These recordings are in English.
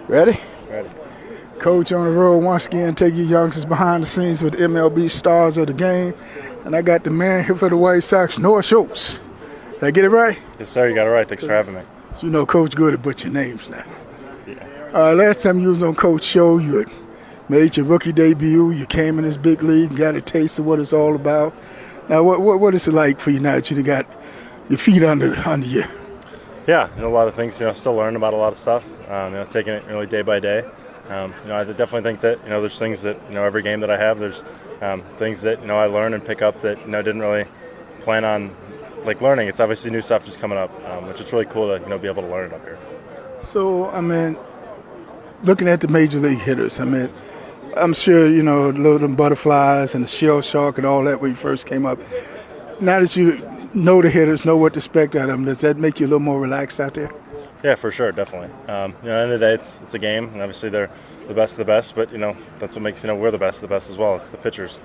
Ready? Ready. Coach on the road once again, take your youngsters behind the scenes with the MLB stars of the game. And I got the man here for the White Sox, Noah Schultz. Did I get it right? Yes, sir. You got it right. Thanks for having me. You know Coach good at butchering names now. Yeah. Last time you was on Coach Show, you had made your rookie debut. You came in this big league and got a taste of what it's all about. Now, what is it like for you now that you got your feet under you? Yeah, a lot of things. Still learning about a lot of stuff. Taking it really day by day. I definitely think that there's things that every game that I have, there's things that I learn and pick up that didn't really plan on learning. It's obviously new stuff just coming up, which is really cool to be able to learn it up here. So looking at the major league hitters, I'm sure the butterflies and the shell shock and all that when you first came up. Now that you know the hitters, know what to expect out of them, does that make you a little more relaxed out there? Yeah, for sure, definitely. At the end of the day, it's a game, and obviously they're the best of the best. But that's what makes we're the best of the best as well. It's the pitchers.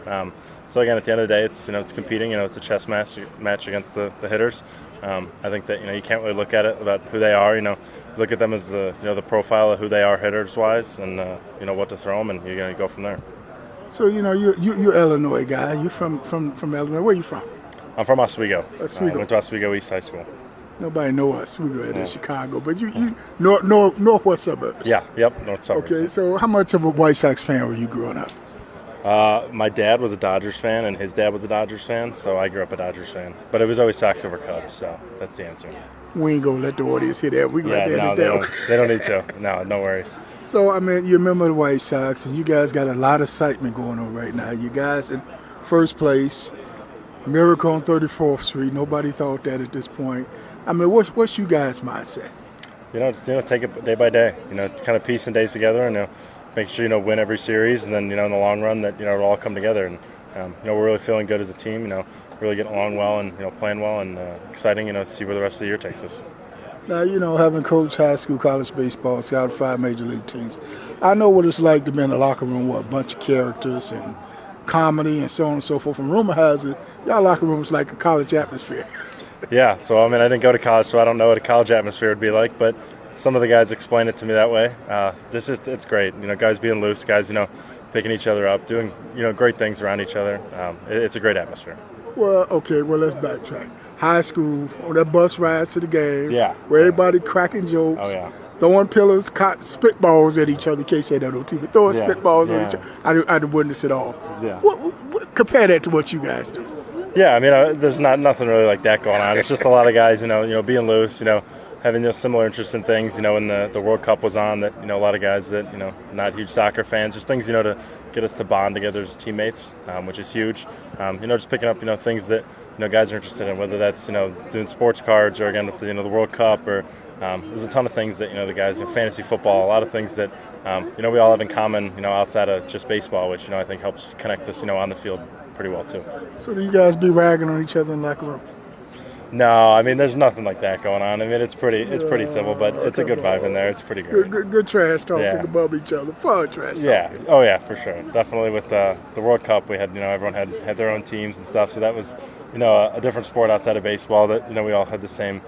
So again, at the end of the day, it's competing. It's a chess match against the hitters. I think that you can't really look at it about who they are. Look at them as the profile of who they are hitters wise, and what to throw them, and you're gonna go from there. So you're Illinois guy. You're from Illinois. Where are you from? I'm from Oswego. Oswego. I went to Oswego East High School. Nobody knows Oswego in Chicago, but you northwest suburbs. Yeah, yep, north suburbs. Okay, so how much of a White Sox fan were you growing up? My dad was a Dodgers fan, and his dad was a Dodgers fan, so I grew up a Dodgers fan. But it was always Sox over Cubs, so that's the answer. We ain't gonna let the audience hear that. We gonna let they don't need to. No worries. So you remember the White Sox, and you guys got a lot of excitement going on right now. You guys in first place, miracle on 34th Street. Nobody thought that at this point. What's you guys' mindset? Just take it day by day. Kind of piecing days together, and make sure win every series, and then in the long run that it'll all come together. And we're really feeling good as a team. Really getting along well, and playing well, and exciting. To see where the rest of the year takes us. Now having coached high school, college baseball, scouted 5 major league teams, I know what it's like to be in the locker room with a bunch of characters and comedy and so on and so forth. And rumor has it, y'all locker room is like a college atmosphere. Yeah, so I didn't go to college, so I don't know what a college atmosphere would be like, but some of the guys explain it to me that way. It's great. Guys being loose, guys, picking each other up, doing, great things around each other. It's a great atmosphere. Well, okay, let's backtrack. High school, on that bus rides to the game, yeah, where everybody cracking jokes, throwing pillars, spitballs at each other. You can't say that on TV, throwing spitballs at each other. I didn't witness it all. Yeah. What, compare that to what you guys do. Yeah, there's nothing really like that going on. It's just a lot of guys, being loose, having similar interest in things. When the World Cup was on, that a lot of guys that not huge soccer fans, just things to get us to bond together as teammates, which is huge. Just picking up things that guys are interested in, whether that's doing sports cards or again with the World Cup, or there's a ton of things that the guys in fantasy football, a lot of things that we all have in common, outside of just baseball, which I think helps connect us on the field pretty well too. So do you guys be ragging on each other in the locker room? No, there's nothing like that going on. It's pretty civil, but it's a good vibe in there. It's pretty great. Good trash talking above each other. Fun trash talking. Yeah. Oh yeah, for sure. Definitely with the World Cup, we had everyone had their own teams and stuff. So that was a different sport outside of baseball. That we all had the same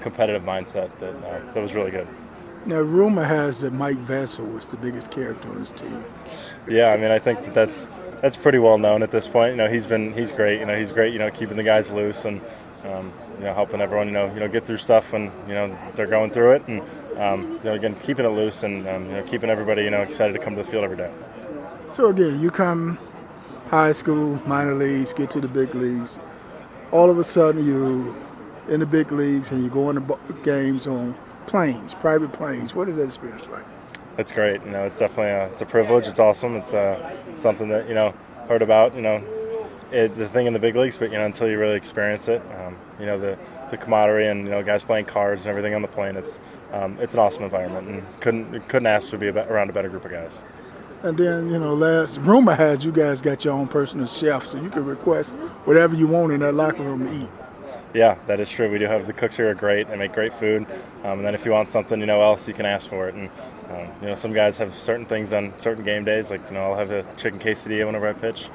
competitive mindset. That was really good. Now, rumor has that Mike Vassell was the biggest character on his team. Yeah, I think that's pretty well known at this point. He's great. He's great. Keeping the guys loose and helping everyone get through stuff when they're going through it, and again keeping it loose and keeping everybody excited to come to the field every day. So again, you come high school, minor leagues, get to the big leagues. All of a sudden, you in the big leagues and you go into games on planes, private planes. What is that experience like? It's great. It's definitely it's a privilege. It's awesome. It's something that heard about. It's the thing in the big leagues, but until you really experience it, the camaraderie and guys playing cards and everything on the plane. It's an awesome environment, and couldn't ask to be around a better group of guys. And then last rumor has you guys got your own personal chef, so you can request whatever you want in that locker room to eat. Yeah, that is true. We do have the cooks here are great. They make great food. And then if you want something, else, you can ask for it. And some guys have certain things on certain game days. Like I'll have a chicken quesadilla whenever I pitch.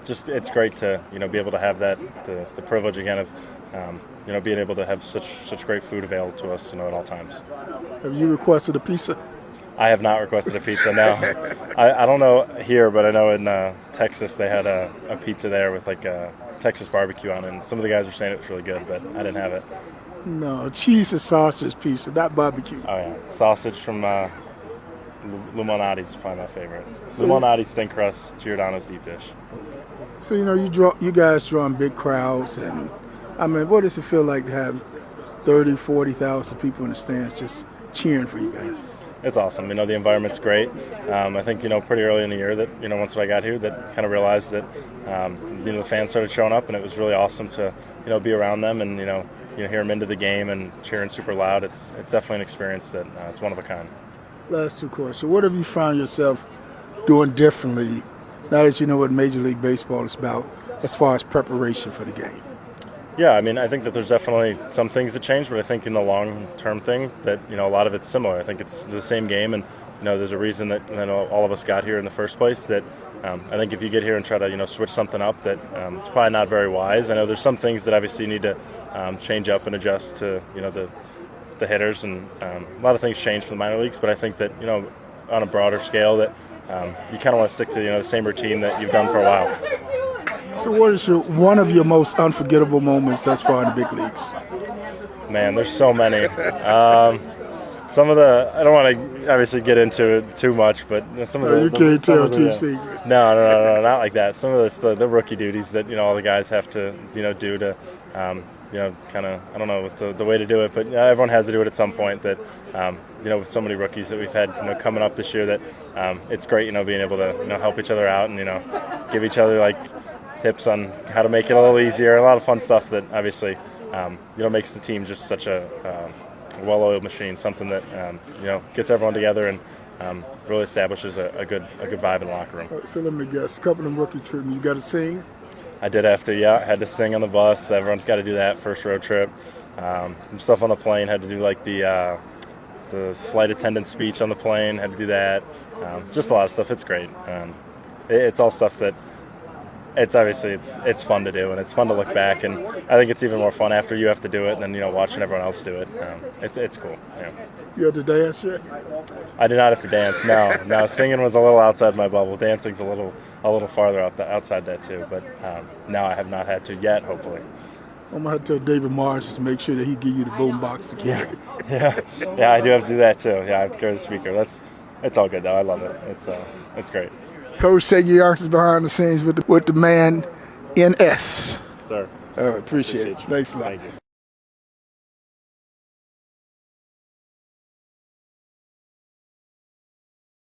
It's great to be able to have that the privilege again of being able to have such great food available to us at all times. Have you requested a pizza? I have not requested a pizza. No, I don't know here, but I know in Texas they had a pizza there with like a Texas barbecue on it. And some of the guys were saying it was really good, but I didn't have it. No, cheese and sausage pizza, not barbecue. Oh yeah, sausage from Lumonati's is probably my favorite. Lumonati's thin crust, Giordano's deep dish. So you guys drawing big crowds, and I mean, what does it feel like to have 30, 40,000 people in the stands just cheering for you guys? It's awesome. The environment's great. I think, pretty early in the year that, once I got here, that kind of realized that, the fans started showing up, and it was really awesome to, be around them and, hear them into the game and cheering super loud. It's definitely an experience that it's one of a kind. Last two questions. What have you found yourself doing differently now that you know what Major League Baseball is about as far as preparation for the game? Yeah, I think that there's definitely some things that change, but I think in the long-term thing that, a lot of it's similar. I think it's the same game, and, there's a reason that all of us got here in the first place that I think if you get here and try to, switch something up, that it's probably not very wise. I know there's some things that obviously you need to change up and adjust to, the hitters, and a lot of things change from the minor leagues, but I think that, on a broader scale that you kind of want to stick to, the same routine that you've done for a while. So what is one of your most unforgettable moments thus far in the big leagues? Man, there's so many. Some of I don't want to obviously get into it too much, but some of you can't tell team secrets. No, not like that. Some of the rookie duties that, all the guys have to, do to, kind of, I don't know what the way to do it, but everyone has to do it at some point that, with so many rookies that we've had, coming up this year that it's great, being able to, help each other out and, give each other, like, tips on how to make it a little easier. A lot of fun stuff that obviously, makes the team just such a well-oiled machine, something that, gets everyone together and really establishes a good vibe in the locker room. So let me guess, a couple of them rookie trips, you got to sing? I did have to, yeah. Had to sing on the bus. Everyone's got to do that first road trip. Some stuff on the plane. Had to do like the flight attendant speech on the plane. Had to do that. Just a lot of stuff. It's great. It's all stuff that it's obviously it's fun to do, and it's fun to look back. And I think it's even more fun after you have to do it, and then watching everyone else do it. It's cool. Yeah. You had to dance yet? I did not have to dance. No. Singing was a little outside my bubble. Dancing's a little farther outside that too. But no, I have not had to yet. Hopefully. I'm gonna have to tell David Marsh to make sure that he give you the boom box to carry. Yeah. I do have to do that too. Yeah, I have to carry the speaker. It's all good though. I love it. It's great. Coach Seggy Youngsters behind the scenes with the man in S. Sir. Appreciate it. Thanks a lot. Thank you.